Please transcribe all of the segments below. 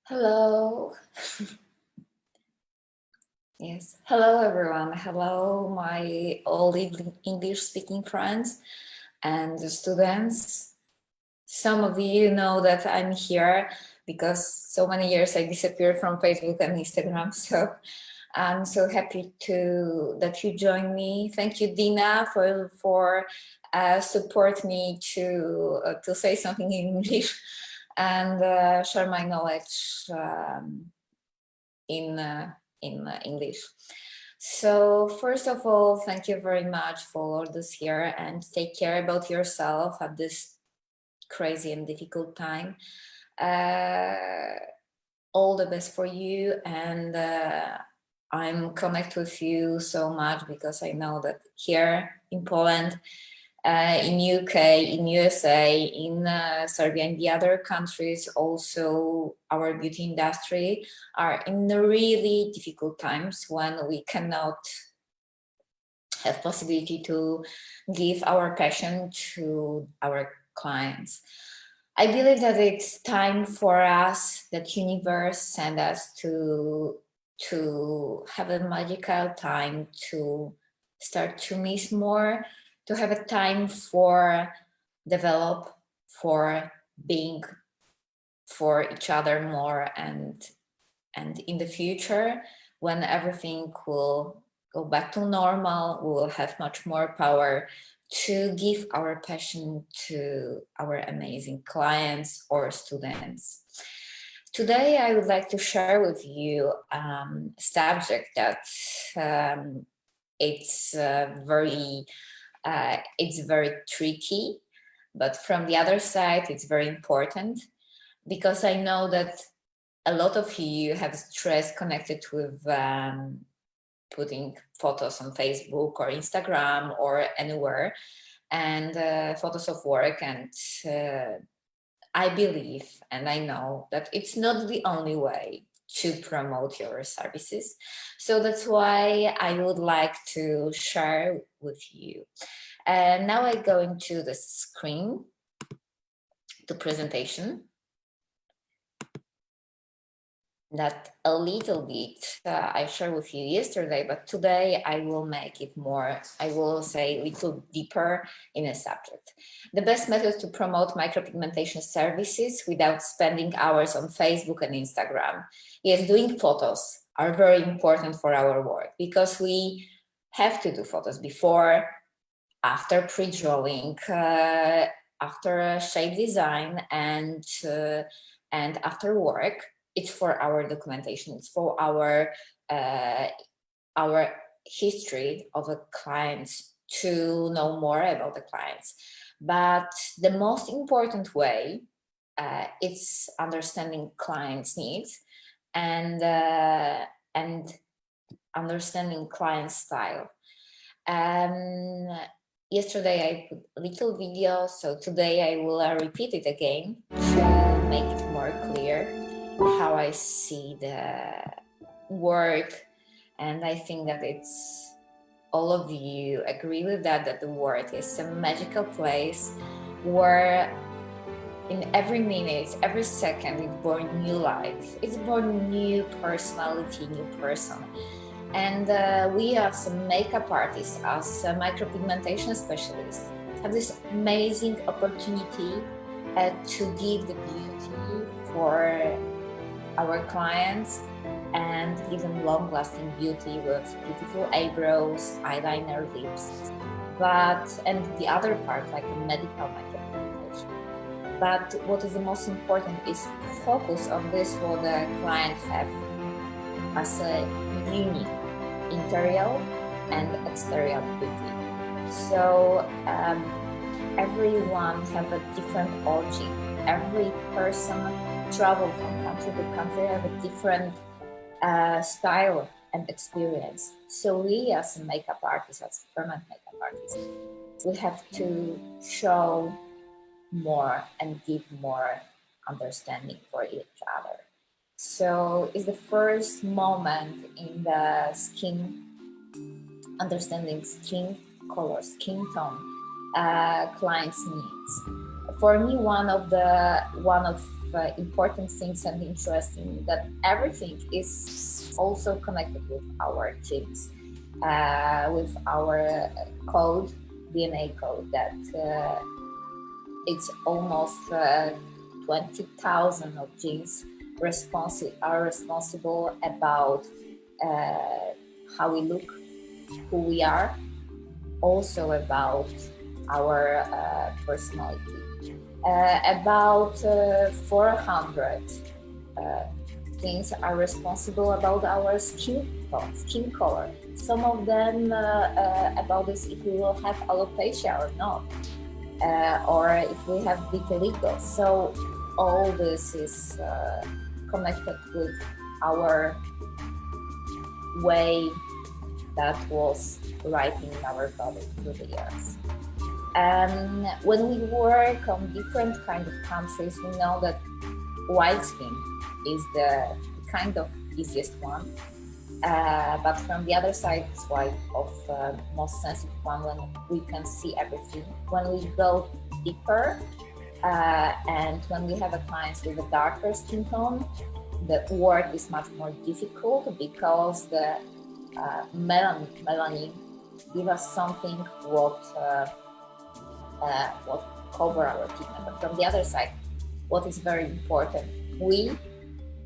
Hello. Yes. Hello, everyone. Hello, my all English-speaking friends and students. Some of you know that I'm here because so many years I disappeared from Facebook and Instagram. So I'm so happy that you join me. Thank you, Dina, for support me to say something in English and share my knowledge in English. So first of all, thank you very much for all this here, and take care about yourself at this crazy and difficult time. All the best for you, and I'm connect with you so much because I know that here in Poland, in UK, in USA, in Serbia, and the other countries, also our beauty industry are in really difficult times when we cannot have possibility to give our passion to our clients. I believe that it's time for us, that universe send us to have a magical time to start to miss more, to have a time for develop, for being for each other more, and in the future, when everything will go back to normal, we will have much more power to give our passion to our amazing clients or students. Today, I would like to share with you a subject that it's very tricky, but from the other side, it's very important because I know that a lot of you have stress connected with putting photos on Facebook or Instagram or anywhere, and photos of work. And I believe and I know that it's not the only way to promote your services. So that's why I would like to share with you. And now I go into the screen to presentation. That a little bit I shared with you yesterday, but today I will make it more, I will say a little deeper in a subject. The best method to promote micropigmentation services without spending hours on Facebook and Instagram. Yes, doing photos are very important for our work because we have to do photos before, after pre-drawing, after shape design, and after work. It's for our documentation. It's for our history of the clients, to know more about the clients. But the most important way, it's understanding clients' needs and understanding client style. Yesterday I put a little video, so today I will repeat it again to make it more clear how I see the work. And I think that it's all of you agree with that the work is a magical place where in every minute, every second, it's born new life. It's born new personality, new person. And we as makeup artists, as micropigmentation specialists, have this amazing opportunity to give the beauty for our clients and give them long-lasting beauty with beautiful eyebrows, eyeliner, lips. And the other part, like a medical micropigmentation. But what is the most important is focus on this, what the client have as a unique interior and exterior beauty. So everyone have a different origin. Every person travel from country to country, have a different style and experience. So we as a makeup artists, as permanent makeup artists, we have to show more and give more understanding for each other. So it's the first moment in the skin, understanding skin color, skin tone, clients' needs. For me, one of important things and interesting, that everything is also connected with our genes, with our code, DNA code, that it's almost 20,000 of genes are responsible about how we look, who we are, also about our personality. About 400 genes are responsible about our skin color. Some of them about this, if we will have alopecia or not, or if we have vitiligo. So all this is connected with our way that was writing in our body through the years. And when we work on different kind of countries, we know that white skin is the kind of easiest one. But from the other side, it's white of most sensitive one, when we can see everything. When we go deeper, and when we have a clients with a darker skin tone, the work is much more difficult, because the melanin give us something what cover our pigment. But from the other side, what is very important, we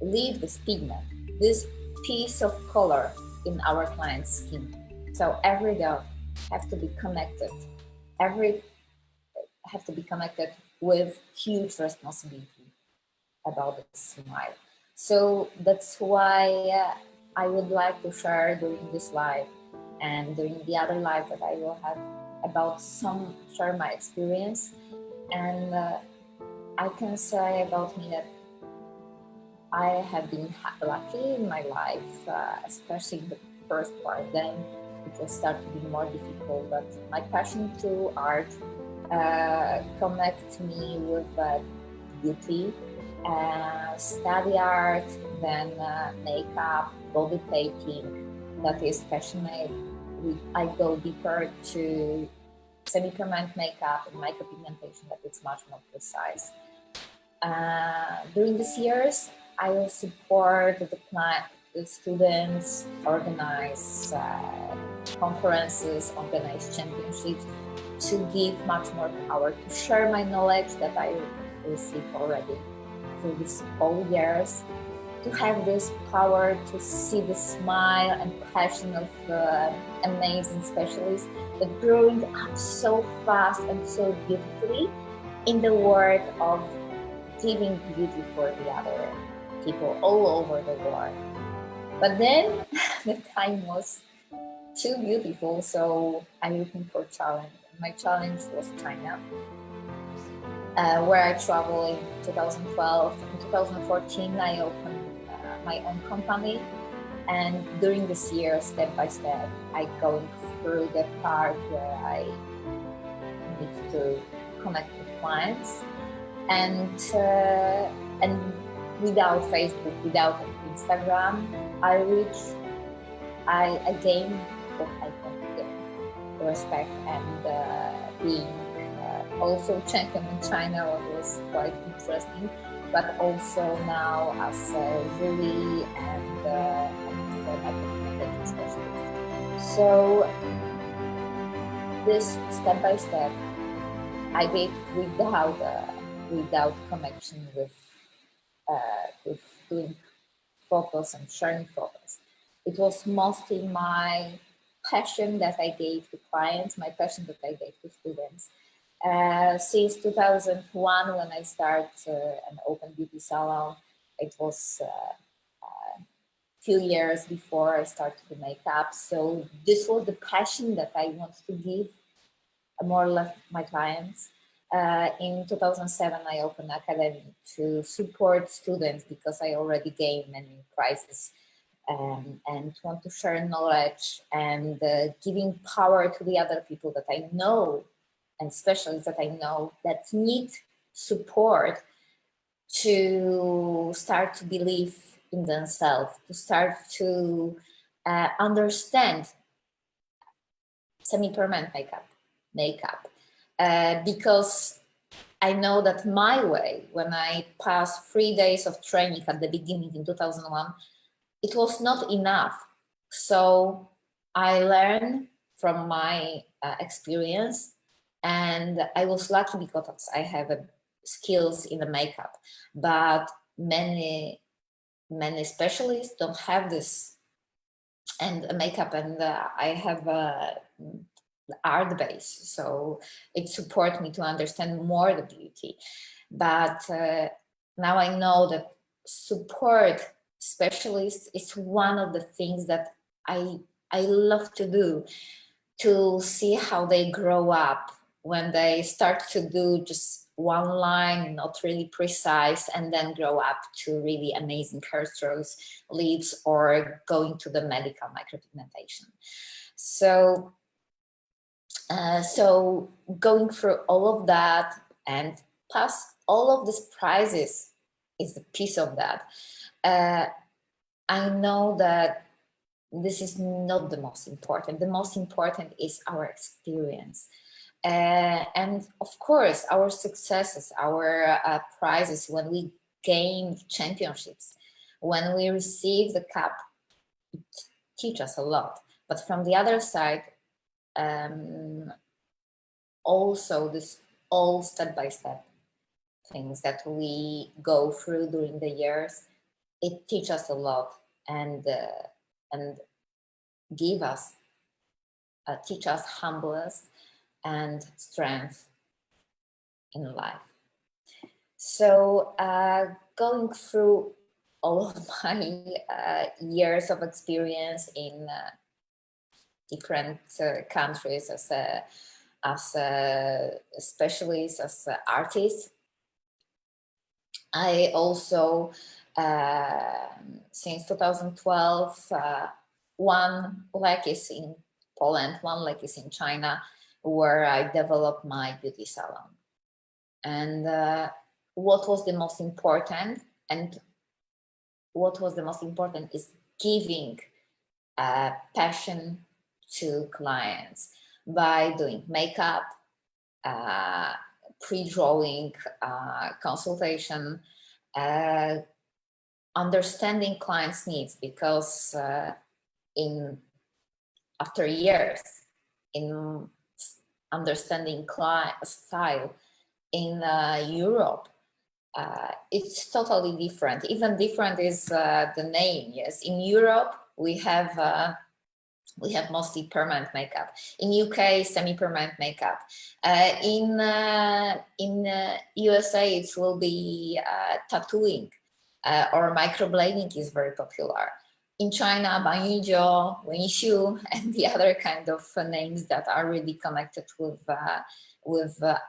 leave this pigment, this piece of color, in our client's skin. So every dot have to be connected. Have to be connected with huge responsibility about the smile. So that's why I would like to share during this live and during the other live that I will have about share my experience. And I can say about me that I have been lucky in my life, especially the first part. Then it will start to be more difficult, but my passion to art connect me with beauty, study art, then makeup, body painting. That is passionate. I go deeper to semi-permanent makeup and micropigmentation, that it's much more precise. During these years, I will support the students, organize conferences, organize championships, to give much more power, to share my knowledge that I received already through these all years, to have this power to see the smile and passion of amazing specialists that growing up so fast and so beautifully in the world of giving beauty for the other people all over the world. But then the time was too beautiful, so I'm looking for challenge. My challenge was China, where I traveled in 2012. In 2014, I opened my own company, and during this year, step by step, I going through the part where I need to connect with clients, and without Facebook, without Instagram, I gain what I can gain, respect, and being also champion in China, what was quite interesting, but also now as a jury and micropigmentation specialist. So this step by step, I did without connection with doing focus and sharing focus. It was mostly my passion that I gave to clients, my passion that I gave to students. Since 2001, when I started an open beauty salon, it was a few years before I started the makeup. So this was the passion that I wanted to give more or less my clients. In 2007, I opened an academy to support students because I already gained many prizes, and want to share knowledge and giving power to the other people that I know, and specialists that I know that need support to start to believe in themselves, to start to understand semi-permanent makeup, because I know that my way, when I passed 3 days of training at the beginning in 2001, it was not enough. So I learned from my experience, and I was lucky because I have skills in the makeup, but many specialists don't have this and makeup, and I have art base, so it supports me to understand more the beauty. But now I know that support specialists is one of the things that I love to do, to see how they grow up when they start to do just one line, not really precise, and then grow up to really amazing hairstyles, lips, or going to the medical micropigmentation. So so going through all of that and plus all of these prizes is a piece of that. I know that this is not the most important. The most important is our experience. And of course, our successes, our prizes when we gain championships, when we receive the cup, it teaches us a lot. But from the other side, also this all step-by-step things that we go through during the years, it teaches us a lot and give us, teach us humbleness and strength in life. So going through all of my years of experience in different countries as a specialist, as an artist, I also since 2012 one leg is in Poland, one leg is in China, where I developed my beauty salon. And what was the most important, is giving passion to clients by doing makeup, pre-drawing, consultation, understanding clients' needs, because after years in understanding client style in Europe, it's totally different. Even different is the name. Yes, in Europe we have mostly permanent makeup. In UK, semi-permanent makeup. In USA, it will be tattooing or microblading is very popular. In China, Banyijiu, Wenshu, and the other kind of names that are really connected with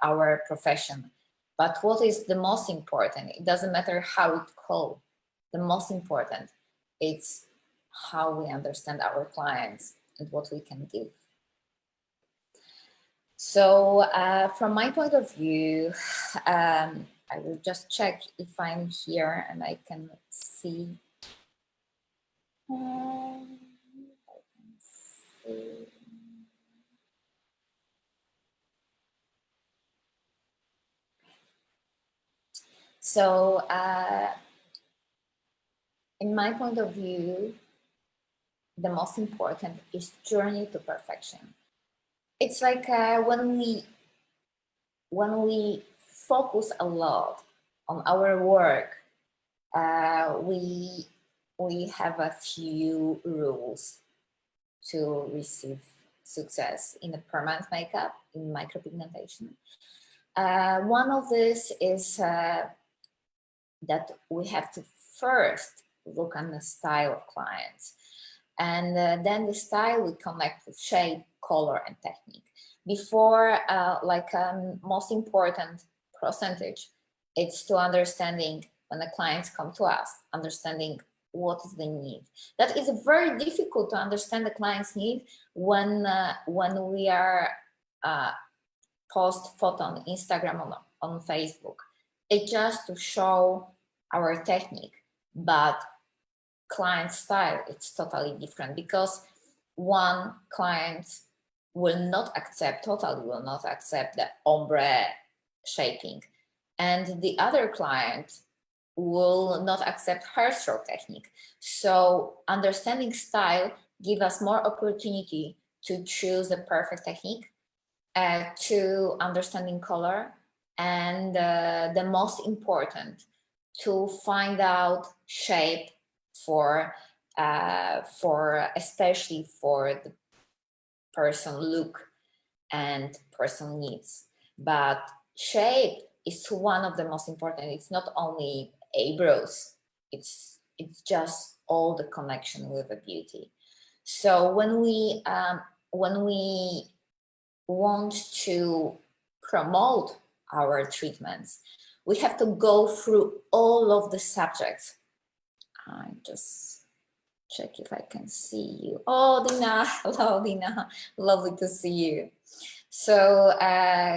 our profession. But what is the most important? It doesn't matter how it's called. The most important, it's how we understand our clients and what we can give. So from my point of view, I will just check if I'm here and I can see. So in my point of view, the most important is journey to perfection. It's like when we focus a lot on our work, we have a few rules to receive success in a permanent makeup, in micropigmentation. One of this is that we have to first look on the style of clients, and then the style we connect with shape, color, and technique. Before, most important percentage, it's to understanding when the clients come to us, understanding what is the need. That is very difficult to understand the client's need when we are post photo on Instagram, on Facebook. It's just to show our technique, but client style, it's totally different, because one client will not accept the ombre shaping. and the other client will not accept her stroke technique. So understanding style gives us more opportunity to choose the perfect technique, to understanding color, and the most important, to find out shape for especially for the person look and person needs. But shape is one of the most important. It's not only eyebrows, it's just all the connection with the beauty. So when we want to promote our treatments, we have to go through all of the subjects. I just check if I can see you. Oh, Dina, hello, Dina, lovely to see you. So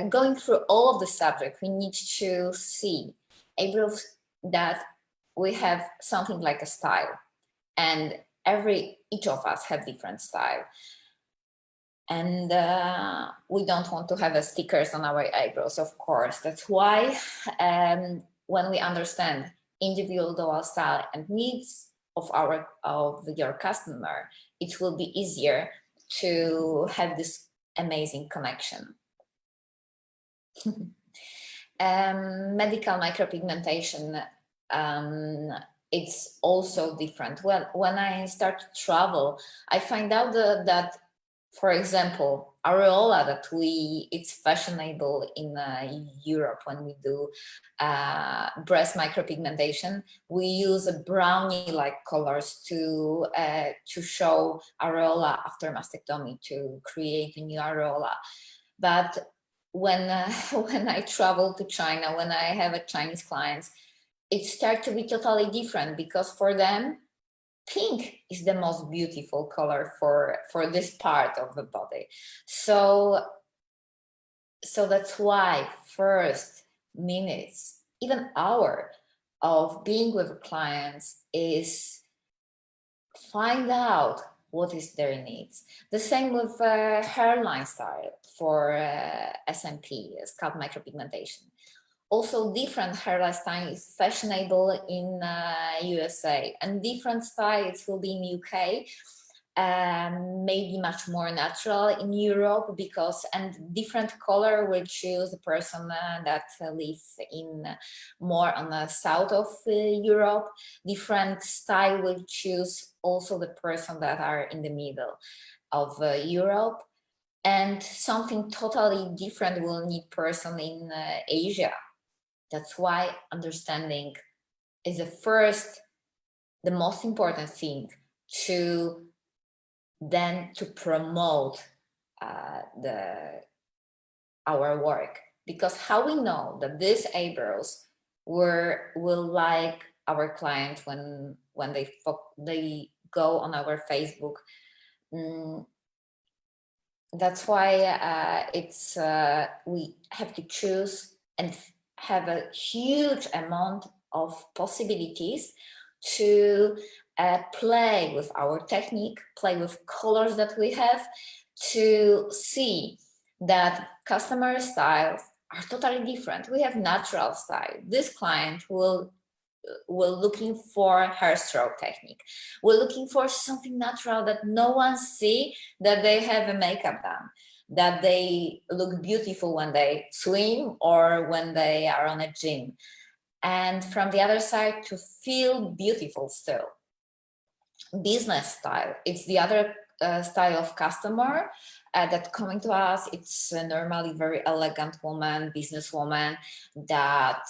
going through all of the subject, we need to see eyebrows that we have something like a style, and each of us have different style. And we don't want to have stickers on our eyebrows, of course. That's why when we understand individual style and needs of your customer, it will be easier to have this amazing connection. Medical micropigmentation, it's also different. Well, when I start to travel, I find out that for example, areola that it's fashionable in Europe when we do breast micropigmentation. We use brownie-like colors to show areola after mastectomy, to create a new areola. But when I travel to China, when I have a Chinese clients, it starts to be totally different, because for them, pink is the most beautiful color for this part of the body. So that's why first minutes, even hour of being with clients is find out what is their needs. The same with hairline style for SMP, scalp micropigmentation. Also, different hairline style is fashionable in USA, and different styles will be in UK, maybe much more natural in Europe, and different color will choose the person that lives in more on the south of Europe. Different style will choose also the person that are in the middle of Europe, and something totally different will need person in Asia. That's why understanding is the most important thing to promote our work. Because how we know that these eyebrows will like our client when they go on our Facebook. That's why we have to choose and have a huge amount of possibilities to play with our technique, play with colors that we have, to see that customer styles are totally different. We have natural style. This client will looking for hair stroke technique. We're looking for something natural that no one see that they have a makeup done, that they look beautiful when they swim or when they are on a gym. And from the other side, to feel beautiful still. Business style, it's the other style of customer that coming to us. It's normally very elegant woman, businesswoman that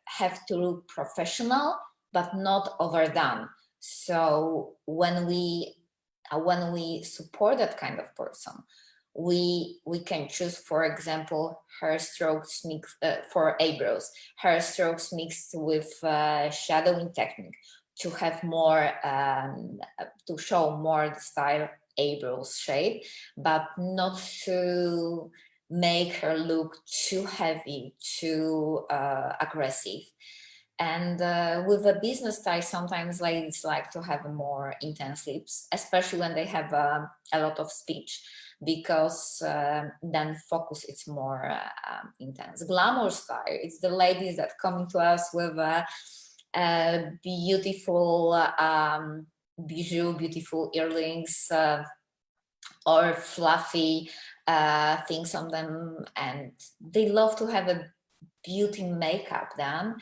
have to look professional but not overdone. So when we support that kind of person, we can choose, for example, hair strokes mixed for eyebrows, hair strokes mixed with shadowing technique, to have more to show more the style eyebrows shape, but not to make her look too heavy, too aggressive. And with a business style, sometimes ladies like to have more intense lips, especially when they have a lot of speech. because then focus it's more intense. Glamour style, it's the ladies that coming to us with beautiful bijou, beautiful earrings, or fluffy things on them, and they love to have a beauty makeup done.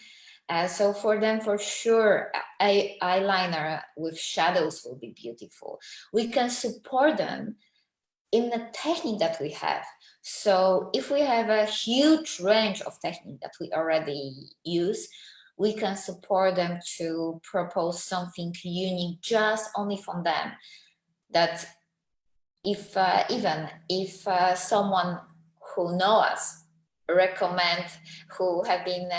So for them, for sure, eyeliner with shadows will be beautiful. We can support them in the technique that we have. So if we have a huge range of technique that we already use, we can support them to propose something unique just only from them. That if even if someone who know us recommend, who have been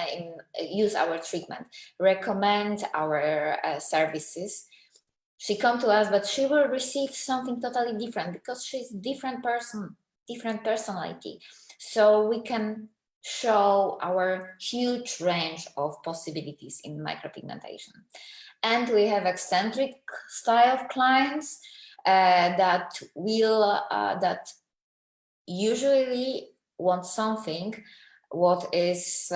use our treatment, recommend our services, she come to us, but she will receive something totally different because she's different person, different personality. So we can show our huge range of possibilities in micropigmentation. And we have eccentric style of clients that will that usually want something what is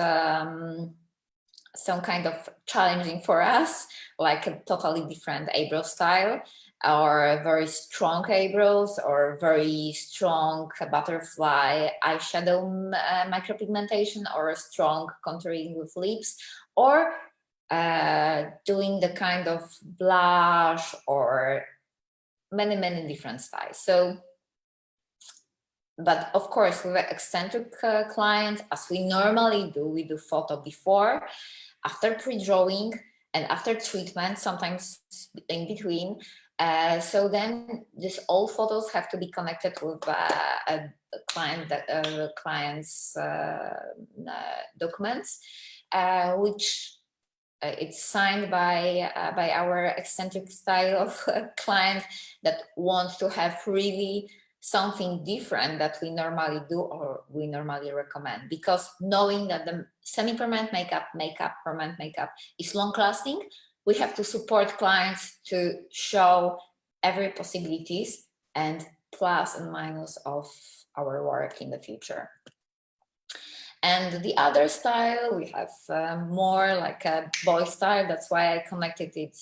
some kind of challenging for us, like a totally different eyebrow style, or very strong eyebrows, or very strong butterfly eyeshadow micropigmentation, or strong contouring with lips, or doing the kind of blush, or many different styles. So, but of course, with an eccentric client, as we normally do, we do photo before, after pre-drawing, and after treatment, sometimes in between. So then these all photos have to be connected with a client that client's documents, which it's signed by our eccentric style of client that wants to have really something different that we normally do or we normally recommend, because knowing that the semi-permanent makeup, permanent makeup is long-lasting, we have to support clients to show every possibilities and plus and minus of our work in the future. And the other style, we have more like a boy style. That's why I connected it.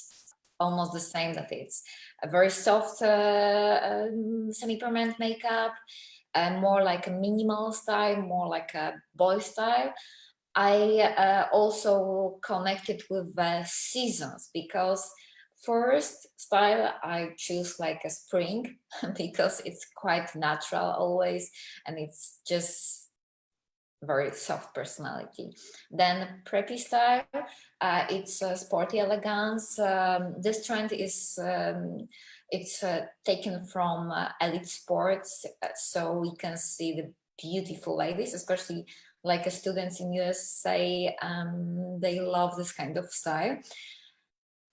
Almost the same, that it's a very soft semi-permanent makeup, more like a minimal style, more like a boy style. I also connected with seasons, because first style I choose like a spring because it's quite natural always, and it's just very soft personality. Then preppy style, it's sporty elegance. This trend is it's taken from elite sports, so we can see the beautiful ladies, especially like students in USA. They love this kind of style,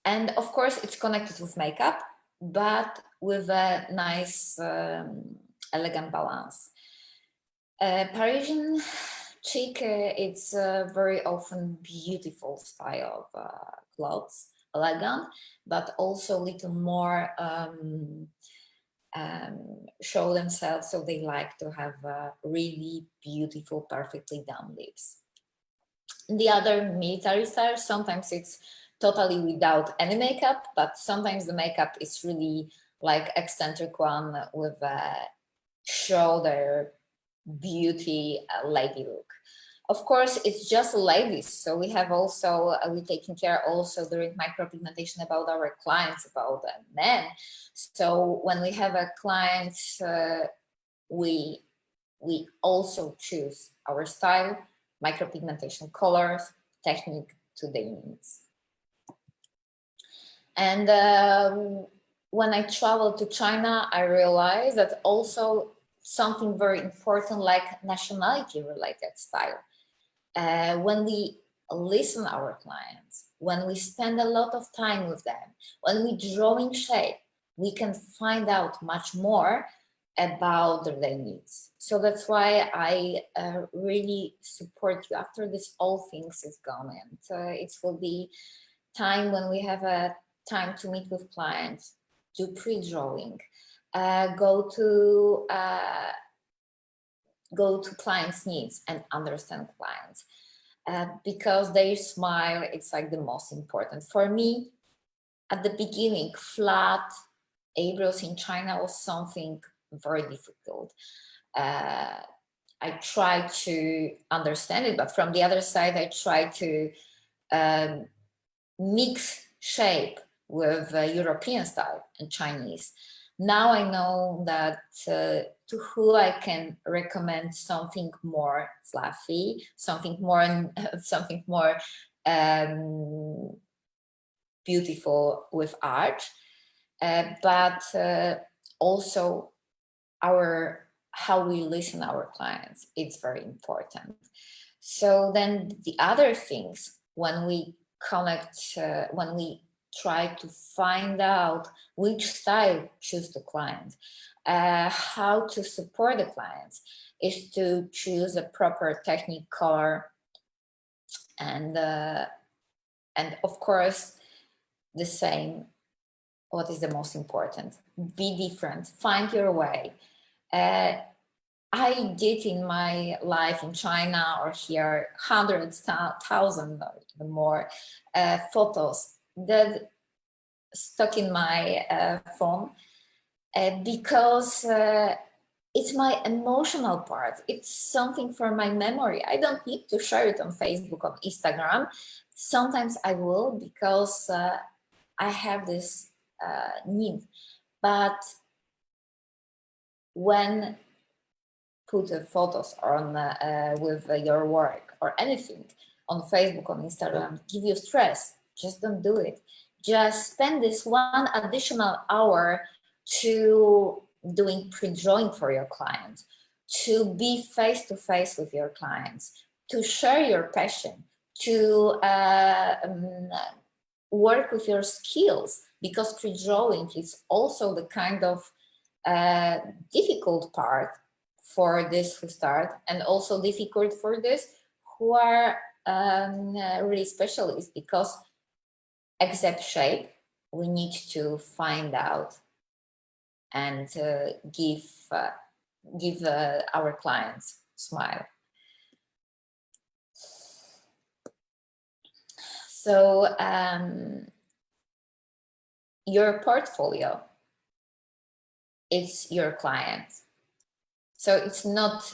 and of course it's connected with makeup, but with a nice elegant balance. Parisian chic, it's a very often beautiful style of clothes, elegant, but also a little more show themselves, so they like to have really beautiful, perfectly done lips. The other military style, sometimes it's totally without any makeup, but sometimes the makeup is really like eccentric one with show their beauty lady look. Of course, it's just ladies, so we have also we taking care also during micropigmentation about our clients, about men. So when we have a client, we also choose our style, micropigmentation colors, technique to their needs. And when I traveled to China, I realized that also something very important like nationality related style. When we listen our clients, when we spend a lot of time with them, when we draw in shape, we can find out much more about their needs. So that's why I really support you after this all things is gone, and it will be time when we have a time to meet with clients, do pre-drawing, go to clients' needs and understand clients, because their smile, it's like the most important. For me, at the beginning, flat eyebrows in China was something very difficult. I tried to understand it, but from the other side, I tried to mix shape with European style and Chinese. Now I know that to who I can recommend something more fluffy, something more something more beautiful with art, but also how we listen our clients. It's very important. So then the other things, when we connect, when we try to find out which style choose the client, how to support the clients, is to choose a proper technique, color, and of course the same. What is the most important? Be different. Find your way. I did in my life in China or here hundreds, thousands, or even more photos that stuck in my phone, because it's my emotional part. It's something for my memory. I don't need to share it on Facebook, on Instagram. Sometimes I will, because I have this need. But when put photos on with your work or anything on Facebook, on Instagram, give you stress, just don't do it. Just spend this one additional hour to doing pre-drawing for your clients, to be face-to-face with your clients, to share your passion, to work with your skills, because pre-drawing is also the kind of difficult part for this who start, and also difficult for this who are really specialists, because except shape, we need to find out and give our clients smile. So your portfolio, it's your client. So it's not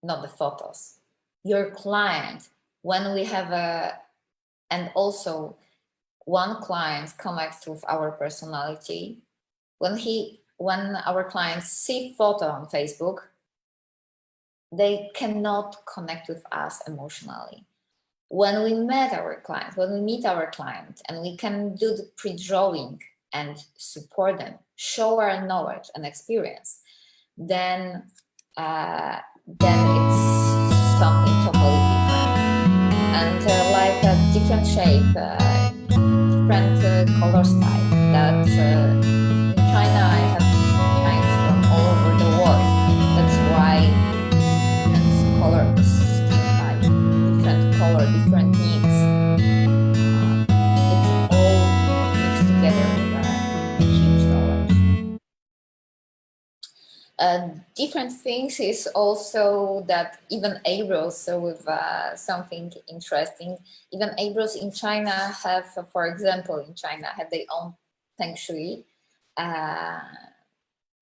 the photos. Your client, when we have and also one client connects with our personality. When our clients see photo on Facebook, they cannot connect with us emotionally. When we meet our client, and we can do the pre-drawing and support them, show our knowledge and experience, then it's something totally different, and like a different shape, different color style. That in China I have clients from all over the world. That's why different color skin type, different color, different needs. It's all mixed together with a huge knowledge. Different things is also that even eyebrows, so with something interesting, even eyebrows in China have, for example, in China have their own feng shui,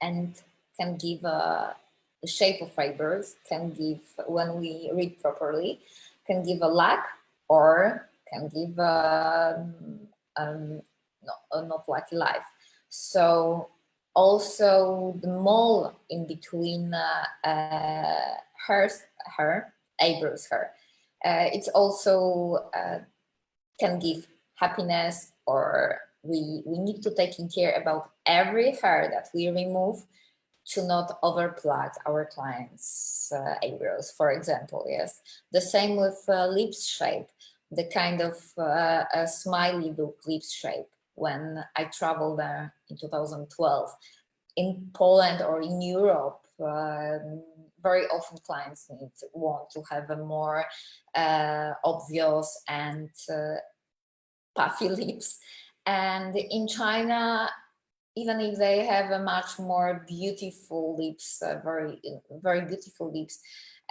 and can give the shape of eyebrows, can give, when we read properly, can give a luck, or can give not lucky life. So also the mole in between eyebrows, it's also can give happiness, or we need to take care about every hair that we remove to not overplug our clients' eyebrows, for example. Yes, the same with lips shape, the kind of a smiley look lips shape. When I traveled there in 2012, in Poland or in Europe, very often clients want to have a more obvious and puffy lips. And in China, even if they have a much more beautiful lips, very beautiful lips,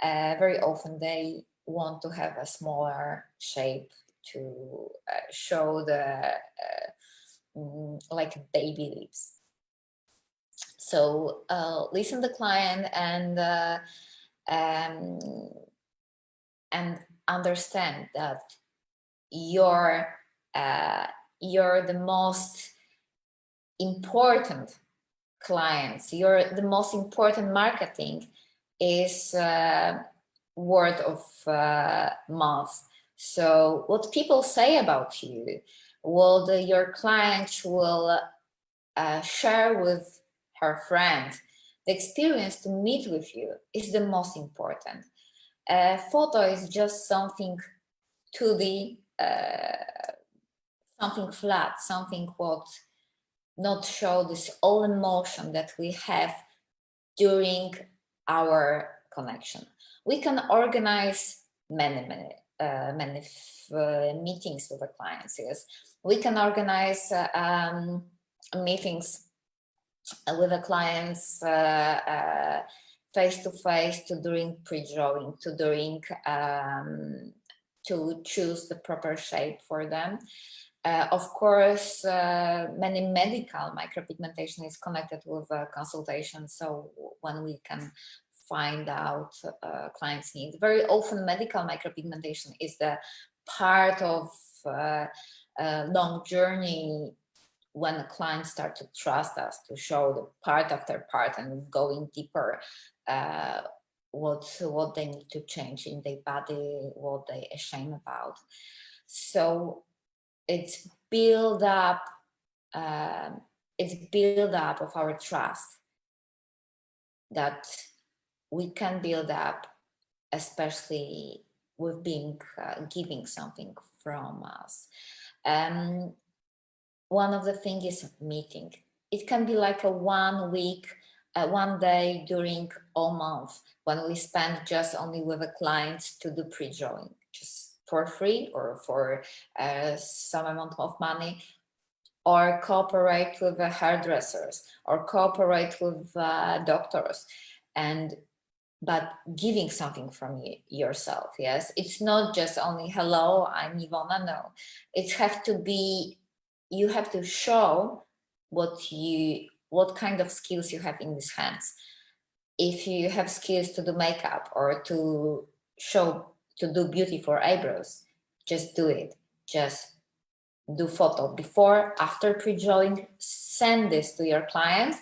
very often they want to have a smaller shape to show the like baby lips. So listen to the client and understand that you're the most important clients, the most important marketing is word of mouth. So what people say about you, what your clients will share with her friend, the experience to meet with you is the most important. Photo is just something 2D, something flat, something what not show this all emotion that we have during our connection. We can organize many meetings with the clients. Yes, we can organize meetings with the clients face to face, to during pre-drawing, to during to choose the proper shape for them. Of course, many medical micropigmentation is connected with consultation. So when we can find out clients' needs, very often medical micropigmentation is the part of long journey when clients start to trust us to show the part after part and going deeper what they need to change in their body, what they ashamed about. So it's build up of our trust that we can build up, especially with being giving something from us. One of the things is meeting. It can be like a 1 week, 1 day during all month when we spend just only with the clients to do pre-drawing, just for free or for some amount of money, or cooperate with the hairdressers or cooperate with doctors, but giving something from yourself. Yes, it's not just only hello, I'm Iwona. No, it have to be, you have to show what kind of skills you have in these hands. If you have skills to do makeup or to do beauty for eyebrows, just do it. Just do photo before, after pre-drawing, send this to your clients,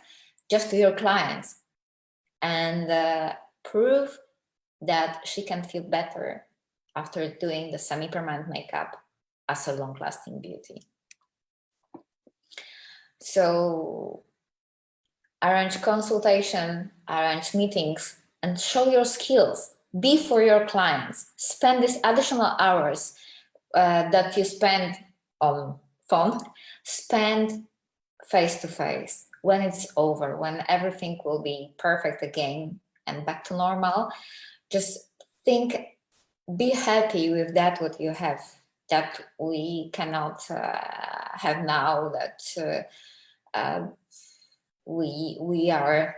just to your clients, and prove that she can feel better after doing the semi-permanent makeup as a long-lasting beauty. So arrange consultation, arrange meetings, and show your skills. Be for your clients. Spend these additional hours that you spend on phone, spend face to face. When it's over, when everything will be perfect again and back to normal, just think, be happy with that what you have, that we cannot have now, that we are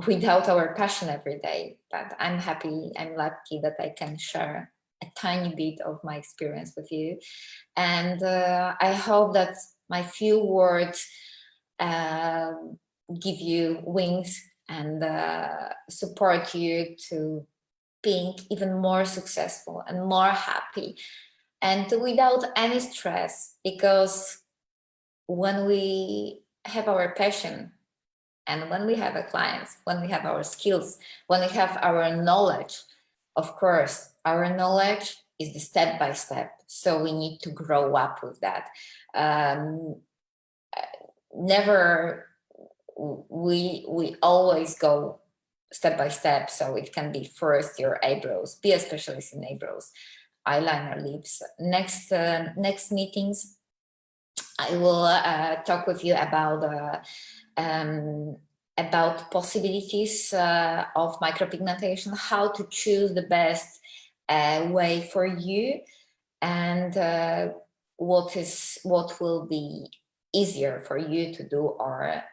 without our passion every day. But I'm happy, I'm lucky that I can share a tiny bit of my experience with you, and I hope that my few words give you wings and support you to being even more successful and more happy and without any stress. Because when we have our passion and when we have a clients, when we have our skills, when we have our knowledge, of course, our knowledge is the step by step. So we need to grow up with that. Never, we always go step by step. So it can be first your eyebrows, be a specialist in eyebrows, eyeliner, lips. Next meetings, I will talk with you about possibilities of micropigmentation, how to choose the best way for you, and what will be easier for you to do, or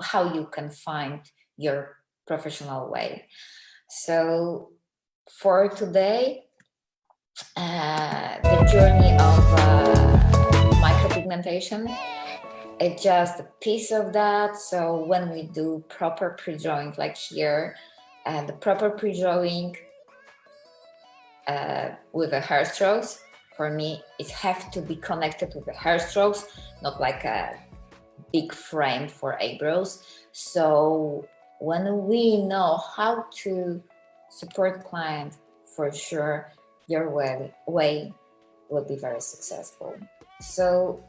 how you can find your professional way. So for today, the journey of micropigmentation, it's just a piece of that. So when we do proper pre-drawing, like here, the proper pre-drawing with the hair strokes, for me, it has to be connected with the hair strokes, not like a big frame for eyebrows. So when we know how to support client, for sure, your way will be very successful. So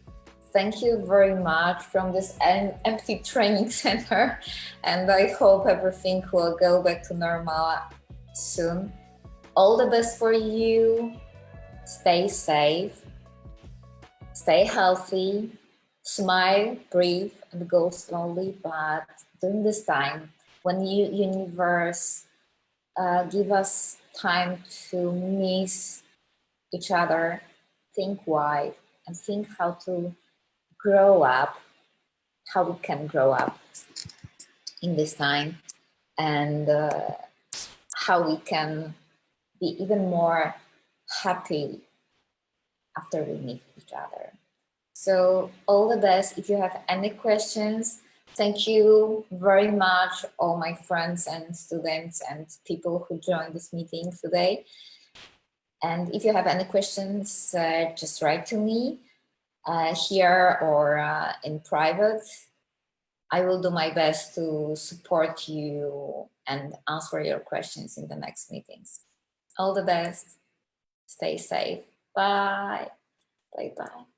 thank you very much from this empty training center, and I hope everything will go back to normal soon. All the best for you. Stay safe, stay healthy, smile, breathe, and go slowly. But during this time, when universe give us time to miss each other, think wide and think how to grow up, how we can grow up in this time, and how we can be even more happy after we meet each other. So all the best. If you have any questions, thank you very much, all my friends and students and people who joined this meeting today. And if you have any questions, just write to me here or in private. I will do my best to support you and answer your questions in the next meetings. All the best. Stay safe. Bye. Bye-bye.